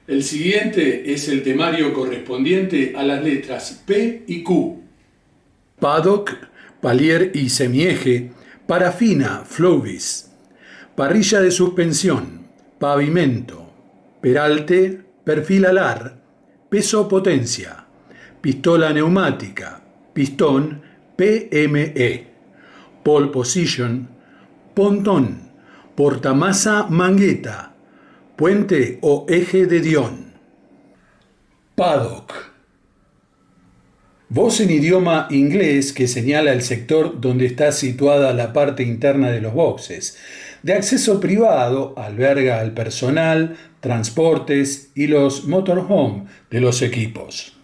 El siguiente es el temario correspondiente a las letras P y Q. Paddock, palier y semieje, parafina, Flowbis, parrilla de suspensión, pavimento, peralte, perfil alar, peso potencia, pistola neumática, pistón, PME, pole position, pontón, portamasa mangueta, puente o eje de Dion. Paddock. Voz en idioma inglés que señala el sector donde está situada la parte interna de los boxes. De acceso privado, alberga al personal, transportes y los motorhome de los equipos.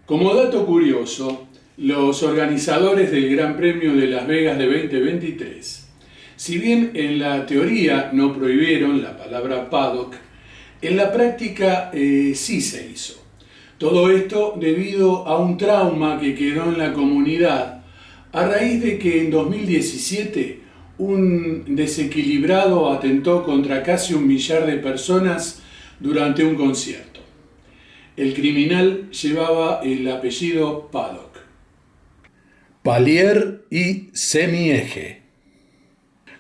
Como dato curioso, los organizadores del Gran Premio de Las Vegas de 2023, si bien en la teoría no prohibieron la palabra paddock, en la práctica sí se hizo. Todo esto debido a un trauma que quedó en la comunidad a raíz de que en 2017 un desequilibrado atentó contra casi 1 millar de personas durante un concierto. El criminal llevaba el apellido Paddock. Palier y semieje.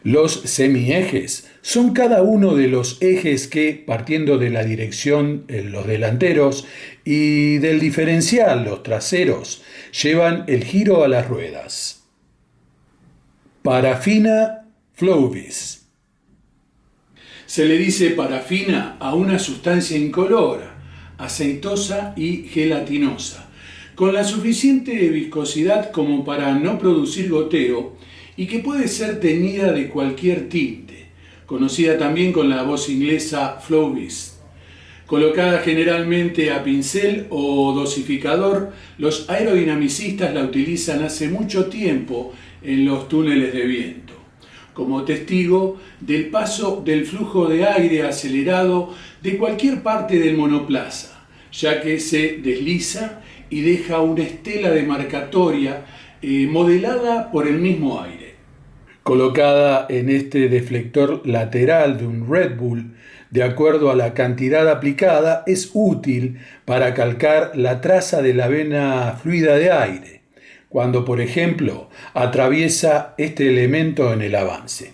Los semiejes son cada uno de los ejes que, partiendo de la dirección, los delanteros, y del diferencial, los traseros, llevan el giro a las ruedas. Parafina, Flowbis. Se le dice parafina a una sustancia incolora, aceitosa y gelatinosa, con la suficiente viscosidad como para no producir goteo y que puede ser teñida de cualquier tinte, conocida también con la voz inglesa Flowbis. Colocada generalmente a pincel o dosificador, los aerodinamicistas la utilizan hace mucho tiempo en los túneles de viento, como testigo del paso del flujo de aire acelerado de cualquier parte del monoplaza, ya que se desliza y deja una estela demarcatoria modelada por el mismo aire. Colocada en este deflector lateral de un Red Bull, de acuerdo a la cantidad aplicada, es útil para calcar la traza de la vena fluida de aire, cuando, por ejemplo, atraviesa este elemento en el avance.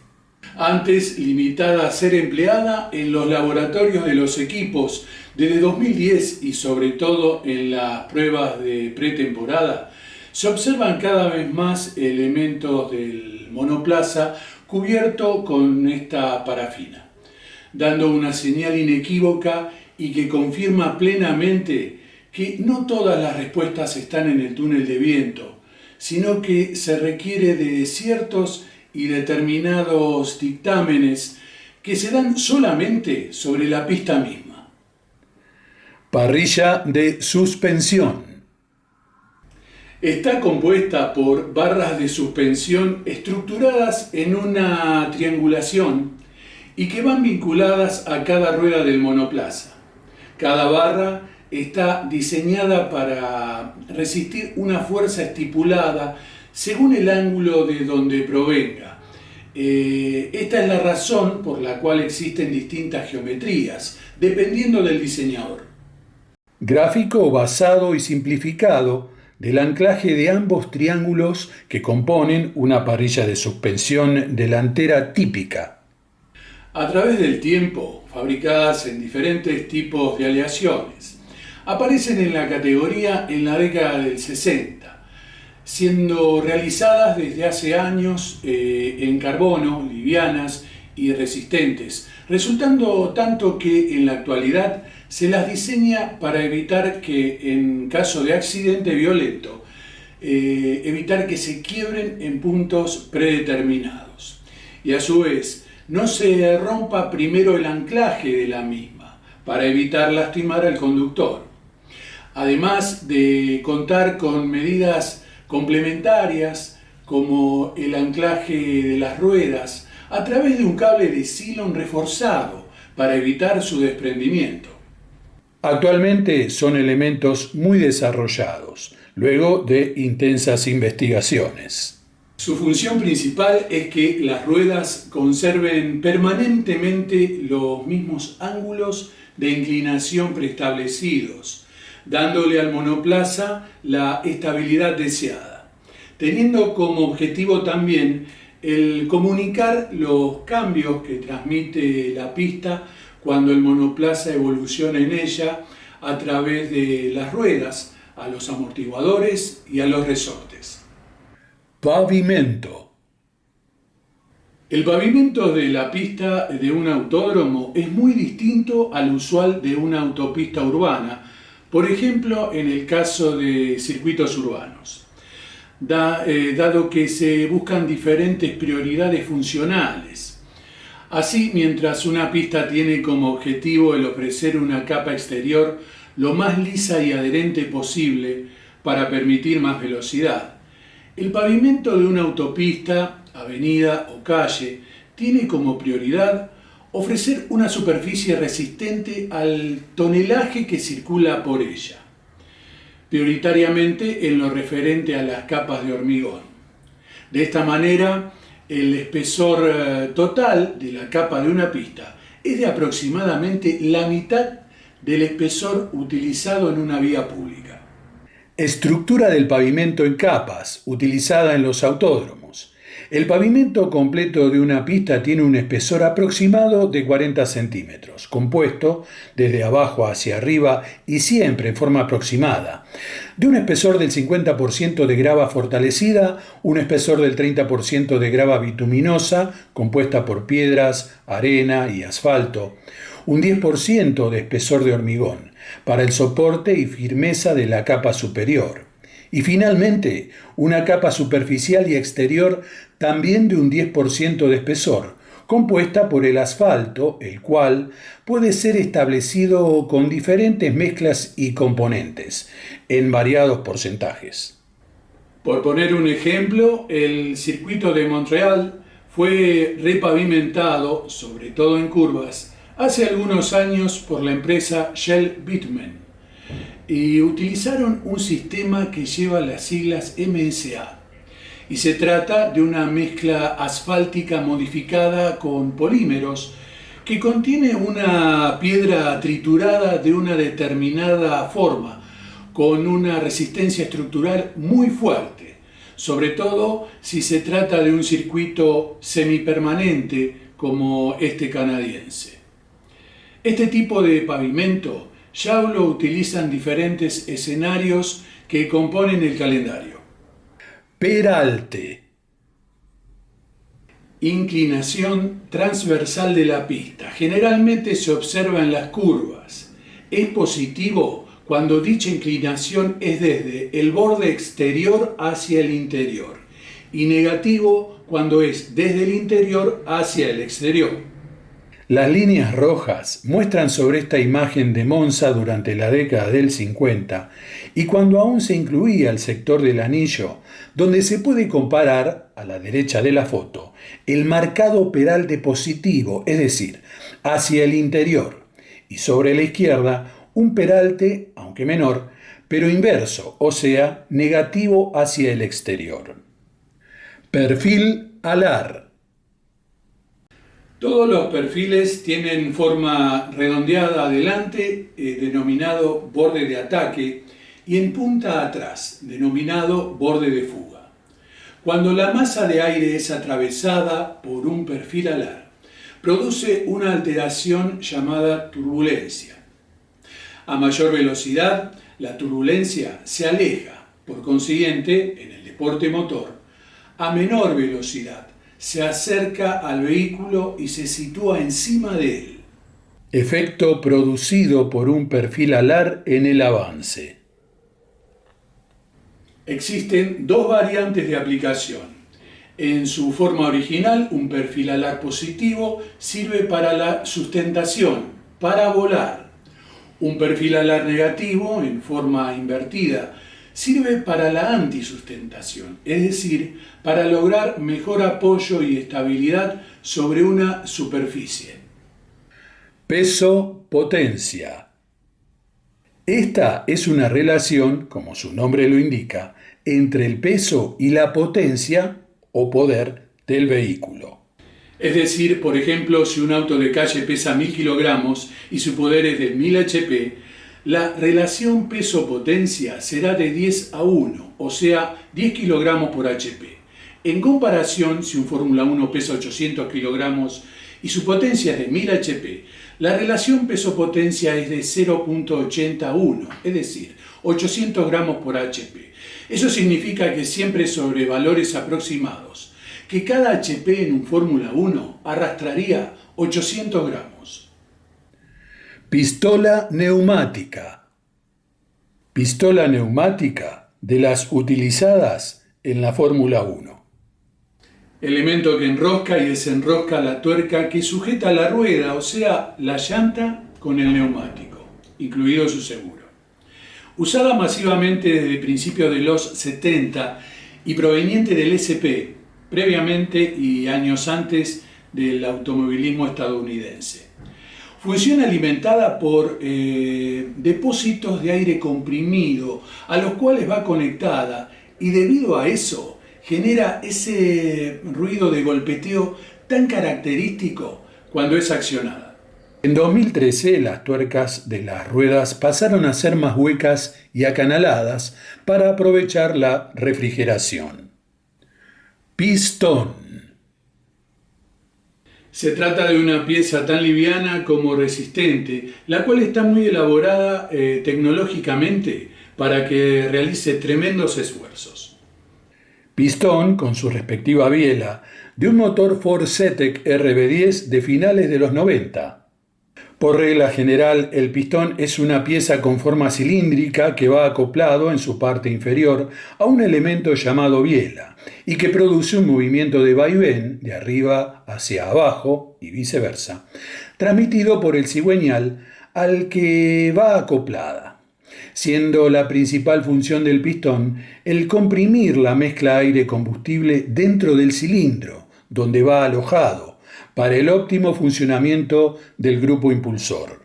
Antes limitada a ser empleada en los laboratorios de los equipos, desde 2010 y sobre todo en las pruebas de pretemporada, se observan cada vez más elementos del monoplaza cubierto con esta parafina, dando una señal inequívoca y que confirma plenamente que no todas las respuestas están en el túnel de viento, sino que se requiere de ciertos y determinados dictámenes que se dan solamente sobre la pista misma. Parrilla de suspensión. Está compuesta por barras de suspensión estructuradas en una triangulación y que van vinculadas a cada rueda del monoplaza. Cada barra está diseñada para resistir una fuerza estipulada según el ángulo de donde provenga. Esta es la razón por la cual existen distintas geometrías, dependiendo del diseñador. Gráfico basado y simplificado del anclaje de ambos triángulos que componen una parrilla de suspensión delantera típica. A través del tiempo, fabricadas en diferentes tipos de aleaciones, aparecen en la categoría en la década del 60, siendo realizadas desde hace años en carbono, livianas y resistentes, resultando tanto que en la actualidad se las diseña para evitar que en caso de accidente violento, evitar que se quiebren en puntos predeterminados. Y a su vez, no se rompa primero el anclaje de la misma, para evitar lastimar al conductor. Además de contar con medidas complementarias como el anclaje de las ruedas a través de un cable de silón reforzado para evitar su desprendimiento. Actualmente son elementos muy desarrollados, luego de intensas investigaciones. Su función principal es que las ruedas conserven permanentemente los mismos ángulos de inclinación preestablecidos, dándole al monoplaza la estabilidad deseada, teniendo como objetivo también el comunicar los cambios que transmite la pista cuando el monoplaza evoluciona en ella a través de las ruedas, a los amortiguadores y a los resortes. Pavimento. El pavimento de la pista de un autódromo es muy distinto al usual de una autopista urbana, por ejemplo en el caso de circuitos urbanos, dado que se buscan diferentes prioridades funcionales. Así, mientras una pista tiene como objetivo el ofrecer una capa exterior lo más lisa y adherente posible para permitir más velocidad, el pavimento de una autopista, avenida o calle tiene como prioridad ofrecer una superficie resistente al tonelaje que circula por ella, prioritariamente en lo referente a las capas de hormigón. De esta manera, el espesor total de la capa de una pista es de aproximadamente la mitad del espesor utilizado en una vía pública. Estructura del pavimento en capas, utilizada en los autódromos. El pavimento completo de una pista tiene un espesor aproximado de 40 centímetros, compuesto desde abajo hacia arriba y siempre en forma aproximada, de un espesor del 50% de grava fortalecida, un espesor del 30% de grava bituminosa, compuesta por piedras, arena y asfalto, un 10% de espesor de hormigón, para el soporte y firmeza de la capa superior. Y finalmente, una capa superficial y exterior también de un 10% de espesor, compuesta por el asfalto, el cual puede ser establecido con diferentes mezclas y componentes, en variados porcentajes. Por poner un ejemplo, el circuito de Montreal fue repavimentado, sobre todo en curvas, hace algunos años por la empresa Shell Bitumen y utilizaron un sistema que lleva las siglas MSA y se trata de una mezcla asfáltica modificada con polímeros que contiene una piedra triturada de una determinada forma con una resistencia estructural muy fuerte, sobre todo si se trata de un circuito semipermanente como este canadiense. Este tipo de pavimento ya lo utilizan diferentes escenarios que componen el calendario. Peralte. Inclinación transversal de la pista. Generalmente se observa en las curvas. Es positivo cuando dicha inclinación es desde el borde exterior hacia el interior y negativo cuando es desde el interior hacia el exterior. Las líneas rojas muestran sobre esta imagen de Monza durante la década del 50 y cuando aún se incluía el sector del anillo, donde se puede comparar, a la derecha de la foto, el marcado peralte positivo, es decir, hacia el interior, y sobre la izquierda un peralte, aunque menor, pero inverso, o sea, negativo hacia el exterior. Perfil alar. Todos los perfiles tienen forma redondeada adelante, denominado borde de ataque, y en punta atrás, denominado borde de fuga. Cuando la masa de aire es atravesada por un perfil alar, produce una alteración llamada turbulencia. A mayor velocidad, la turbulencia se aleja, por consiguiente, en el deporte motor, a menor velocidad, se acerca al vehículo y se sitúa encima de él. Efecto producido por un perfil alar en el avance. Existen dos variantes de aplicación. En su forma original, un perfil alar positivo sirve para la sustentación, para volar. Un perfil alar negativo, en forma invertida, sirve para la antisustentación, es decir, para lograr mejor apoyo y estabilidad sobre una superficie. Peso-potencia. Esta es una relación, como su nombre lo indica, entre el peso y la potencia o poder del vehículo. Es decir, por ejemplo, si un auto de calle pesa 1000 kilogramos y su poder es de 1000 HP, la relación peso-potencia será de 10:1, o sea, 10 kilogramos por HP. En comparación, si un Fórmula 1 pesa 800 kilogramos y su potencia es de 1000 HP, la relación peso-potencia es de 0.81, es decir, 800 gramos por HP. Eso significa que siempre sobre valores aproximados, que cada HP en un Fórmula 1 arrastraría 800 gramos. Pistola neumática. Pistola neumática de las utilizadas en la Fórmula 1. Elemento que enrosca y desenrosca la tuerca que sujeta la rueda, o sea, la llanta con el neumático, incluido su seguro. Usada masivamente desde principios de los 70 y proveniente del SP, previamente y años antes del automovilismo estadounidense. Funciona alimentada por depósitos de aire comprimido a los cuales va conectada y debido a eso genera ese ruido de golpeteo tan característico cuando es accionada. En 2013 las tuercas de las ruedas pasaron a ser más huecas y acanaladas para aprovechar la refrigeración. Pistón. Se trata de una pieza tan liviana como resistente, la cual está muy elaborada tecnológicamente para que realice tremendos esfuerzos. Pistón con su respectiva biela de un motor Ford Zetec RB10 de finales de los 90. Por regla general, el pistón es una pieza con forma cilíndrica que va acoplado en su parte inferior a un elemento llamado biela y que produce un movimiento de vaivén de arriba hacia abajo y viceversa, transmitido por el cigüeñal al que va acoplada, siendo la principal función del pistón el comprimir la mezcla aire-combustible dentro del cilindro, donde va alojado, para el óptimo funcionamiento del grupo impulsor.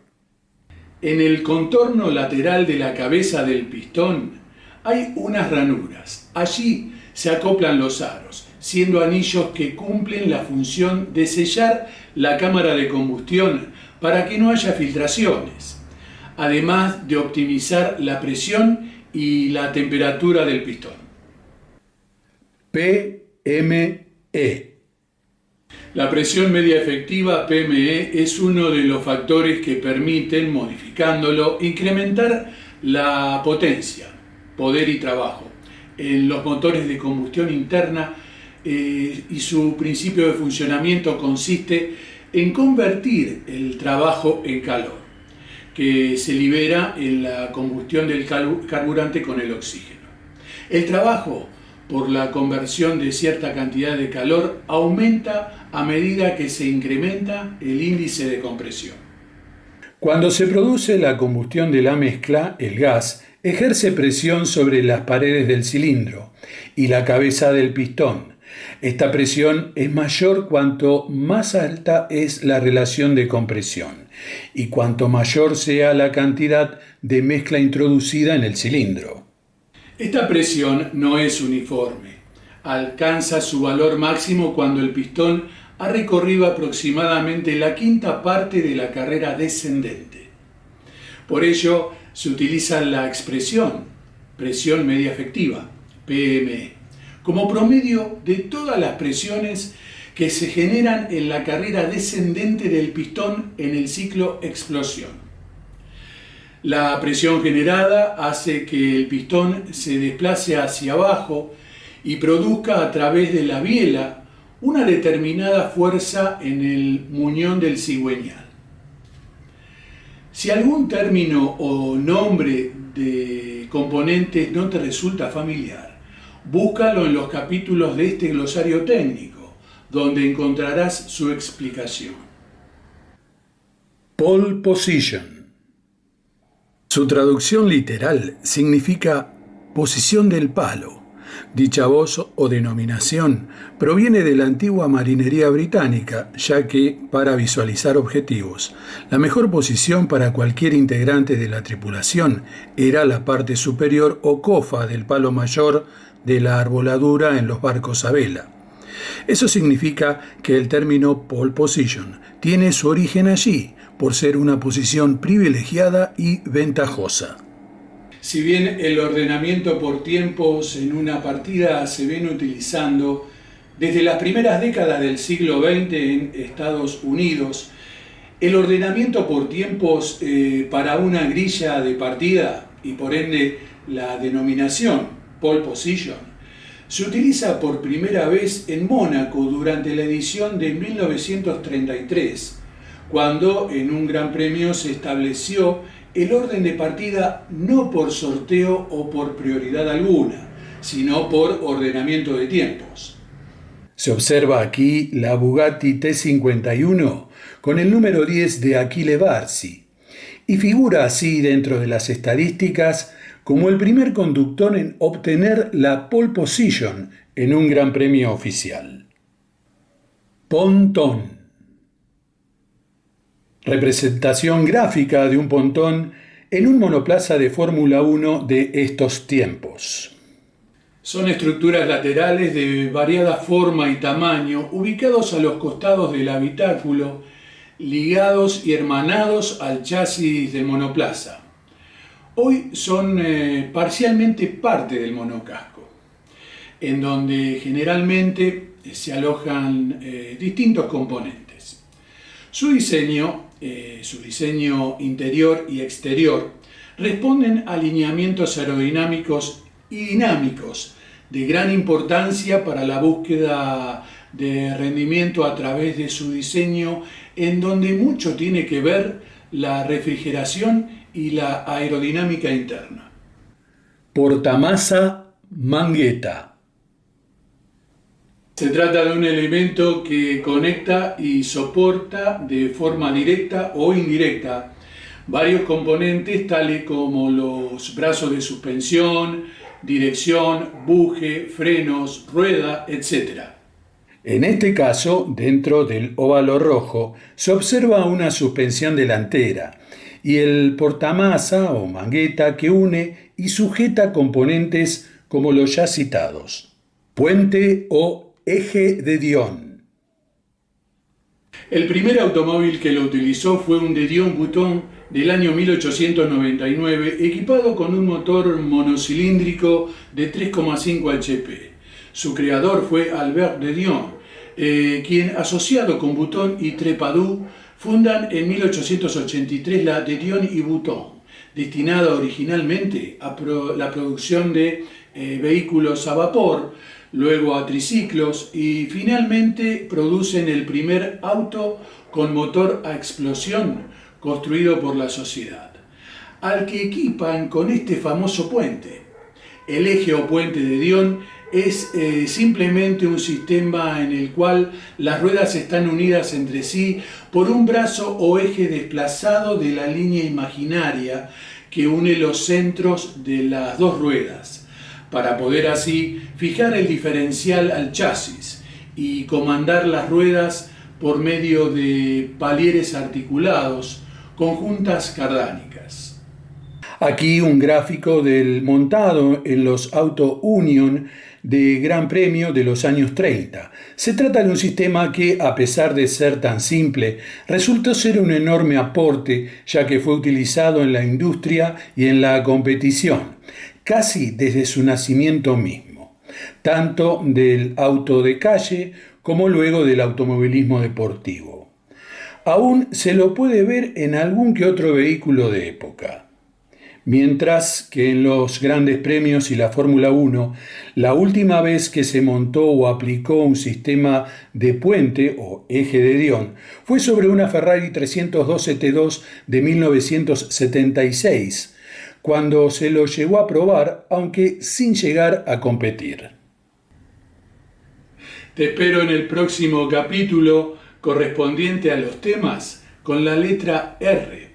En el contorno lateral de la cabeza del pistón hay unas ranuras. Allí se acoplan los aros, siendo anillos que cumplen la función de sellar la cámara de combustión para que no haya filtraciones, además de optimizar la presión y la temperatura del pistón. PME. La presión media efectiva, PME, es uno de los factores que permiten, modificándolo, incrementar la potencia, poder y trabajo en los motores de combustión interna y su principio de funcionamiento consiste en convertir el trabajo en calor, que se libera en la combustión del carburante con el oxígeno. El trabajo por la conversión de cierta cantidad de calor aumenta a medida que se incrementa el índice de compresión. Cuando se produce la combustión de la mezcla, el gas ejerce presión sobre las paredes del cilindro y la cabeza del pistón. Esta presión es mayor cuanto más alta es la relación de compresión y cuanto mayor sea la cantidad de mezcla introducida en el cilindro. Esta presión no es uniforme. Alcanza su valor máximo cuando el pistón ha recorrido aproximadamente la quinta parte de la carrera descendente. Por ello, se utiliza la expresión presión media efectiva, PME, como promedio de todas las presiones que se generan en la carrera descendente del pistón en el ciclo explosión. La presión generada hace que el pistón se desplace hacia abajo y produzca a través de la biela una determinada fuerza en el muñón del cigüeñal. Si algún término o nombre de componentes no te resulta familiar, búscalo en los capítulos de este glosario técnico, donde encontrarás su explicación. Pole position. Su traducción literal significa posición del palo. Dicha voz o denominación proviene de la antigua marinería británica, ya que, para visualizar objetivos, la mejor posición para cualquier integrante de la tripulación era la parte superior o cofa del palo mayor de la arboladura en los barcos a vela. Eso significa que el término pole position tiene su origen allí, por ser una posición privilegiada y ventajosa. Si bien el ordenamiento por tiempos en una partida se viene utilizando desde las primeras décadas del siglo XX en Estados Unidos, el ordenamiento por tiempos para una grilla de partida, y por ende la denominación pole position, se utiliza por primera vez en Mónaco durante la edición de 1933, cuando en un gran premio se estableció el orden de partida no por sorteo o por prioridad alguna, sino por ordenamiento de tiempos. Se observa aquí la Bugatti T51 con el número 10 de Achille Varzi y figura así dentro de las estadísticas como el primer conductor en obtener la pole position en un gran premio oficial. Pontón. Representación gráfica de un pontón en un monoplaza de Fórmula 1 de estos tiempos. Son estructuras laterales de variada forma y tamaño, ubicados a los costados del habitáculo, ligados y hermanados al chasis del monoplaza. Hoy son parcialmente parte del monocasco, en donde generalmente se alojan distintos componentes. Su diseño interior y exterior responden a alineamientos aerodinámicos y dinámicos de gran importancia para la búsqueda de rendimiento a través de su diseño, en donde mucho tiene que ver la refrigeración y la aerodinámica interna. Portamasa mangueta. Se trata de un elemento que conecta y soporta de forma directa o indirecta varios componentes tales como los brazos de suspensión, dirección, buje, frenos, rueda, etc. En este caso, dentro del óvalo rojo, se observa una suspensión delantera y el portamasa o mangueta que une y sujeta componentes como los ya citados. Puente o eje de Dion. El primer automóvil que lo utilizó fue un de Dion-Bouton del año 1899, equipado con un motor monocilíndrico de 3,5 HP. Su creador fue Albert de Dion, quien, asociado con Bouton y Trepadou, fundan en 1883 la de Dion y Bouton, destinada originalmente a la producción de vehículos a vapor, luego a triciclos y finalmente producen el primer auto con motor a explosión construido por la sociedad, al que equipan con este famoso puente. El eje o puente de Dion es simplemente un sistema en el cual las ruedas están unidas entre sí por un brazo o eje desplazado de la línea imaginaria que une los centros de las dos ruedas, para poder así fijar el diferencial al chasis y comandar las ruedas por medio de palieres articulados con juntas cardánicas. Aquí un gráfico del montado en los Auto Union de Gran Premio de los años 30. Se trata de un sistema que, a pesar de ser tan simple, resultó ser un enorme aporte, ya que fue utilizado en la industria y en la competición, casi desde su nacimiento mismo, tanto del auto de calle como luego del automovilismo deportivo. Aún se lo puede ver en algún que otro vehículo de época. Mientras que en los grandes premios y la Fórmula 1, la última vez que se montó o aplicó un sistema de puente o eje de Dion fue sobre una Ferrari 312 T2 de 1976, cuando se lo llegó a probar, aunque sin llegar a competir. Te espero en el próximo capítulo correspondiente a los temas con la letra R.